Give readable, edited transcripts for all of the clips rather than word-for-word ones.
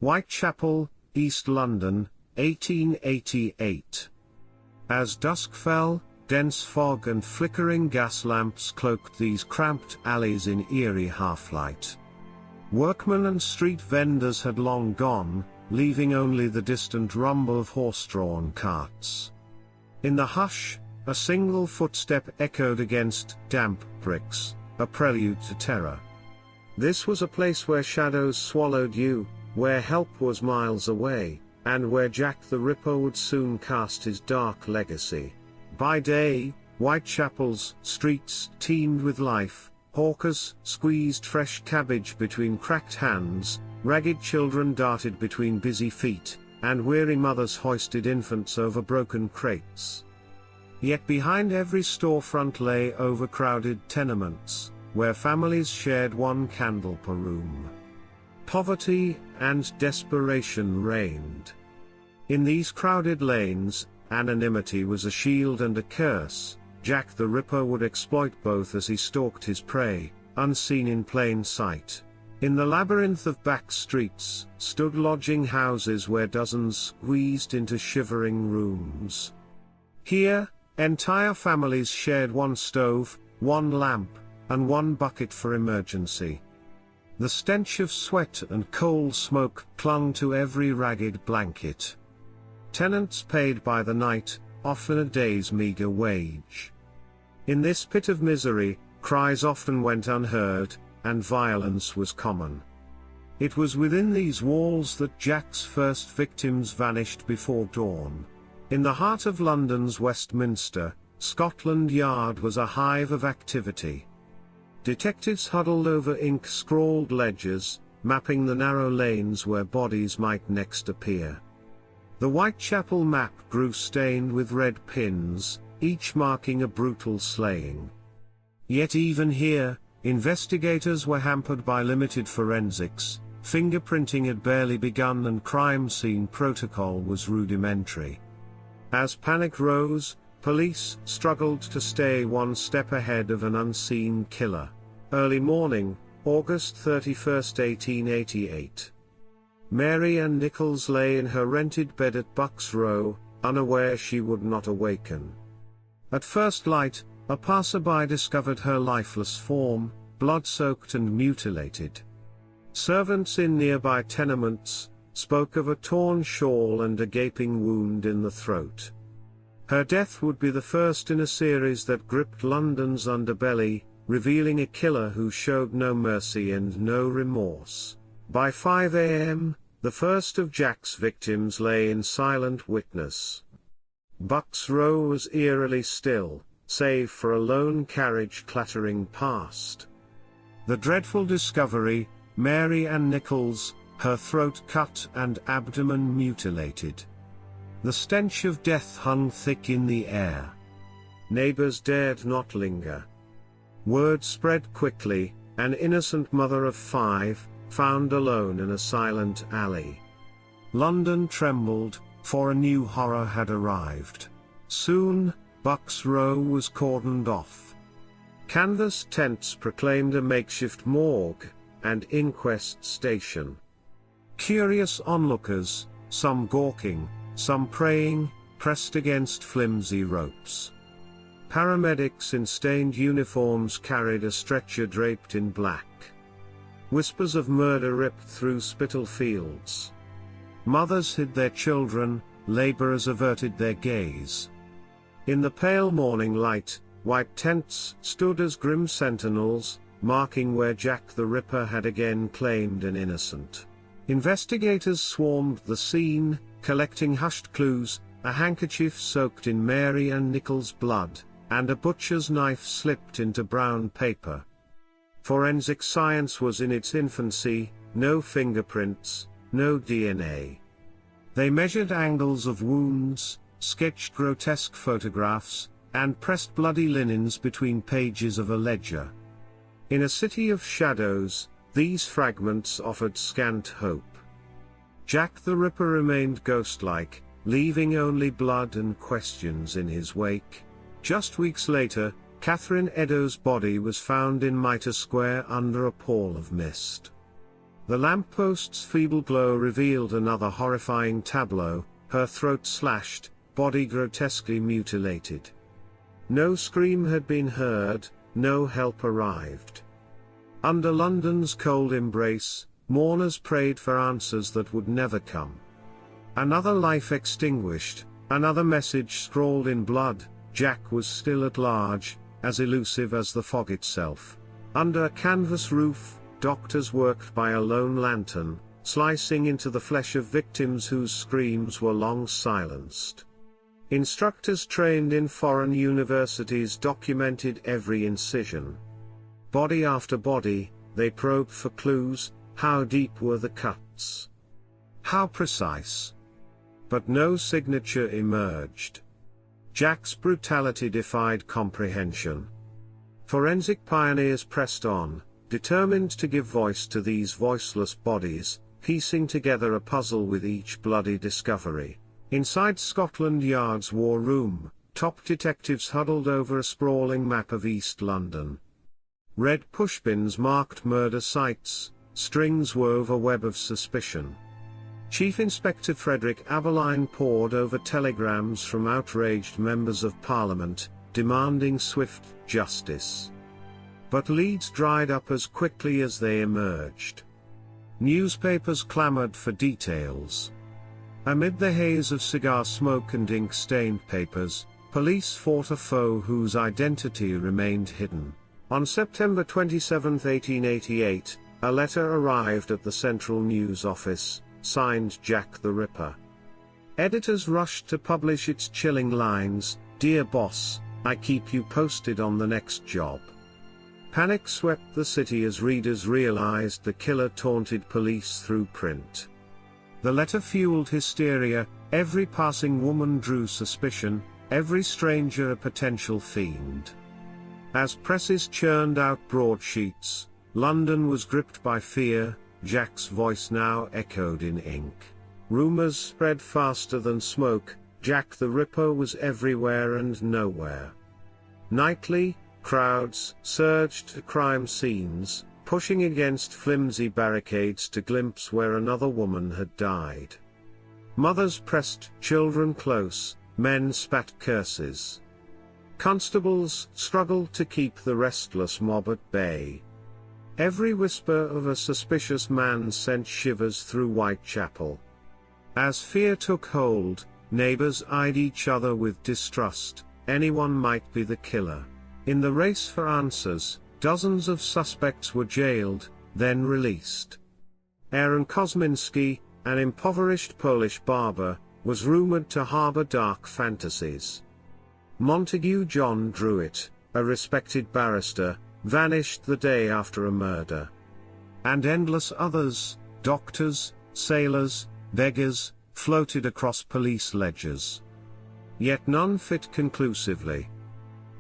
Whitechapel, East London, 1888. As dusk fell, dense fog and flickering gas lamps cloaked these cramped alleys in eerie half-light. Workmen and street vendors had long gone, leaving only the distant rumble of horse-drawn carts. In the hush, a single footstep echoed against damp bricks, a prelude to terror. This was a place where shadows swallowed you, where help was miles away, and where Jack the Ripper would soon cast his dark legacy. By day, Whitechapel's streets teemed with life. Hawkers squeezed fresh cabbage between cracked hands, ragged children darted between busy feet, and weary mothers hoisted infants over broken crates. Yet behind every storefront lay overcrowded tenements, where families shared one candle per room. Poverty and desperation reigned. In these crowded lanes, anonymity was a shield and a curse. Jack the Ripper would exploit both as he stalked his prey, unseen in plain sight. In the labyrinth of back streets, stood lodging houses where dozens squeezed into shivering rooms. Here, entire families shared one stove, one lamp, and one bucket for emergency. The stench of sweat and coal smoke clung to every ragged blanket. Tenants paid by the night, often a day's meager wage. In this pit of misery, cries often went unheard, and violence was common. It was within these walls that Jack's first victims vanished before dawn. In the heart of London's Westminster, Scotland Yard was a hive of activity. Detectives huddled over ink-scrawled ledgers, mapping the narrow lanes where bodies might next appear. The Whitechapel map grew stained with red pins, each marking a brutal slaying. Yet even here, investigators were hampered by limited forensics, fingerprinting had barely begun and crime scene protocol was rudimentary. As panic rose, police struggled to stay one step ahead of an unseen killer. Early morning, August 31, 1888. Mary Ann Nichols lay in her rented bed at Bucks Row, unaware she would not awaken. At first light, a passerby discovered her lifeless form, blood-soaked and mutilated. Servants in nearby tenements spoke of a torn shawl and a gaping wound in the throat. Her death would be the first in a series that gripped London's underbelly, revealing a killer who showed no mercy and no remorse. By 5 a.m., the first of Jack's victims lay in silent witness. Bucks Row was eerily still, save for a lone carriage clattering past. The dreadful discovery, Mary Ann Nichols, her throat cut and abdomen mutilated. The stench of death hung thick in the air. Neighbors dared not linger. Word spread quickly, an innocent mother of 5, found alone in a silent alley. London trembled, for a new horror had arrived. Soon, Bucks Row was cordoned off. Canvas tents proclaimed a makeshift morgue and inquest station. Curious onlookers, some gawking, some praying, pressed against flimsy ropes. Paramedics in stained uniforms carried a stretcher draped in black. Whispers of murder ripped through spittle fields. Mothers hid their children, laborers averted their gaze. In the pale morning light, white tents stood as grim sentinels, marking where Jack the Ripper had again claimed an innocent. Investigators swarmed the scene, collecting hushed clues, a handkerchief soaked in Mary Ann Nichols' blood, and a butcher's knife slipped into brown paper. Forensic science was in its infancy, no fingerprints, no DNA. They measured angles of wounds, sketched grotesque photographs, and pressed bloody linens between pages of a ledger. In a city of shadows, these fragments offered scant hope. Jack the Ripper remained ghost-like, leaving only blood and questions in his wake. Just weeks later, Catherine Eddowes' body was found in Mitre Square under a pall of mist. The lamppost's feeble glow revealed another horrifying tableau, her throat slashed, body grotesquely mutilated. No scream had been heard, no help arrived. Under London's cold embrace, mourners prayed for answers that would never come. Another life extinguished, another message scrawled in blood. Jack was still at large, as elusive as the fog itself. Under a canvas roof, doctors worked by a lone lantern, slicing into the flesh of victims whose screams were long silenced. Instructors trained in foreign universities documented every incision. Body after body, they probed for clues. How deep were the cuts? How precise? But no signature emerged. Jack's brutality defied comprehension. Forensic pioneers pressed on, determined to give voice to these voiceless bodies, piecing together a puzzle with each bloody discovery. Inside Scotland Yard's war room, top detectives huddled over a sprawling map of East London. Red pushpins marked murder sites, strings wove a web of suspicion. Chief Inspector Frederick Aberline pored over telegrams from outraged members of Parliament, demanding swift justice. But leads dried up as quickly as they emerged. Newspapers clamored for details. Amid the haze of cigar smoke and ink-stained papers, police fought a foe whose identity remained hidden. On September 27, 1888, a letter arrived at the Central News Office, signed Jack the Ripper. Editors rushed to publish its chilling lines, "Dear boss, I keep you posted on the next job." Panic swept the city as readers realized the killer taunted police through print. The letter fueled hysteria, every passing woman drew suspicion, every stranger a potential fiend. As presses churned out broadsheets, London was gripped by fear. Jack's voice now echoed in ink. Rumors spread faster than smoke. Jack the Ripper was everywhere and nowhere. Nightly, crowds surged to crime scenes, pushing against flimsy barricades to glimpse where another woman had died. Mothers pressed children close, men spat curses. Constables struggled to keep the restless mob at bay. Every whisper of a suspicious man sent shivers through Whitechapel. As fear took hold, neighbors eyed each other with distrust. Anyone might be the killer. In the race for answers, dozens of suspects were jailed, then released. Aaron Kosminski, an impoverished Polish barber, was rumored to harbor dark fantasies. Montague John Druitt, a respected barrister, vanished the day after a murder. And endless others, doctors, sailors, beggars, floated across police ledgers. Yet none fit conclusively.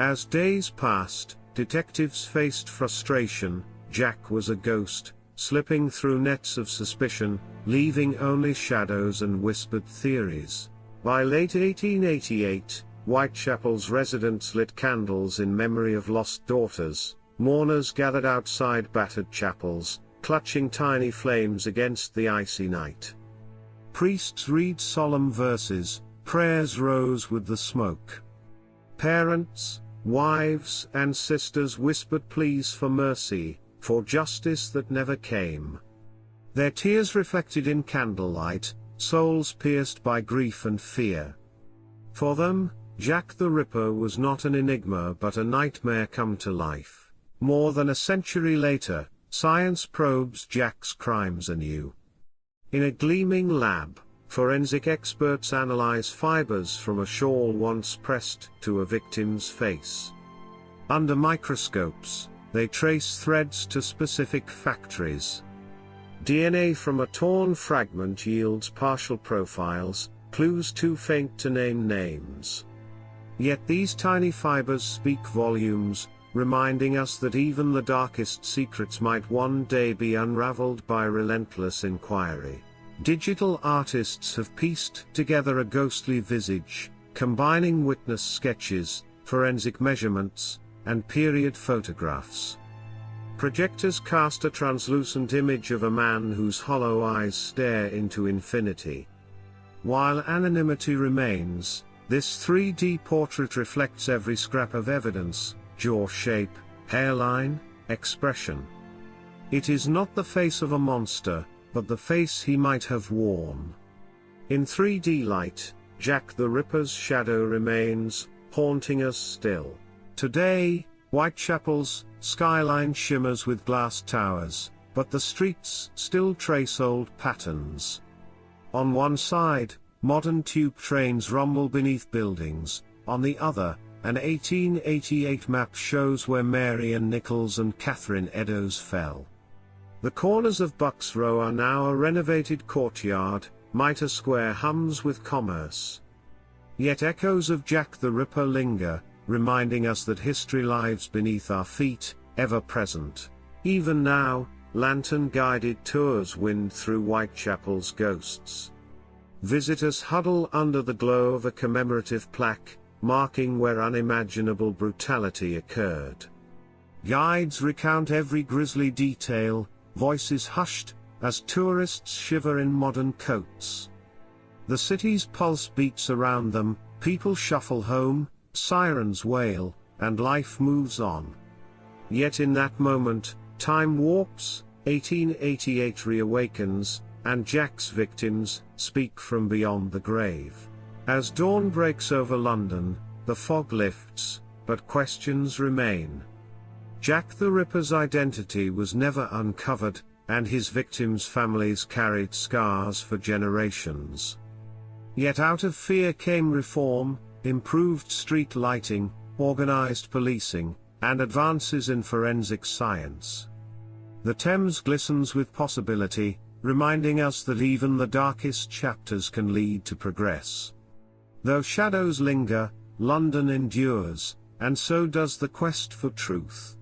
As days passed, detectives faced frustration. Jack was a ghost, slipping through nets of suspicion, leaving only shadows and whispered theories. By late 1888, Whitechapel's residents lit candles in memory of lost daughters. Mourners gathered outside battered chapels, clutching tiny flames against the icy night. Priests read solemn verses, prayers rose with the smoke. Parents, wives, and sisters whispered pleas for mercy, for justice that never came. Their tears reflected in candlelight, souls pierced by grief and fear. For them, Jack the Ripper was not an enigma but a nightmare come to life. More than a century later, science probes Jack's crimes anew. In a gleaming lab, forensic experts analyze fibers from a shawl once pressed to a victim's face. Under microscopes, they trace threads to specific factories. DNA from a torn fragment yields partial profiles, clues too faint to name names. Yet these tiny fibers speak volumes, reminding us that even the darkest secrets might one day be unraveled by relentless inquiry. Digital artists have pieced together a ghostly visage, combining witness sketches, forensic measurements, and period photographs. Projectors cast a translucent image of a man whose hollow eyes stare into infinity. While anonymity remains, this 3D portrait reflects every scrap of evidence: jaw shape, hairline, expression. It is not the face of a monster, but the face he might have worn. In 3D light, Jack the Ripper's shadow remains, haunting us still. Today, Whitechapel's skyline shimmers with glass towers, but the streets still trace old patterns. On one side, modern tube trains rumble beneath buildings; on the other, an 1888 map shows where Mary and Nichols and Catherine Eddowes fell. The corners of Bucks Row are now a renovated courtyard, Mitre Square hums with commerce. Yet echoes of Jack the Ripper linger, reminding us that history lies beneath our feet, ever present. Even now, lantern-guided tours wind through Whitechapel's ghosts. Visitors huddle under the glow of a commemorative plaque, marking where unimaginable brutality occurred. Guides recount every grisly detail, voices hushed, as tourists shiver in modern coats. The city's pulse beats around them, people shuffle home, sirens wail, and life moves on. Yet in that moment, time warps, 1888 reawakens, and Jack's victims speak from beyond the grave. As dawn breaks over London, the fog lifts, but questions remain. Jack the Ripper's identity was never uncovered, and his victims' families carried scars for generations. Yet out of fear came reform, improved street lighting, organized policing, and advances in forensic science. The Thames glistens with possibility, reminding us that even the darkest chapters can lead to progress. Though shadows linger, London endures, and so does the quest for truth.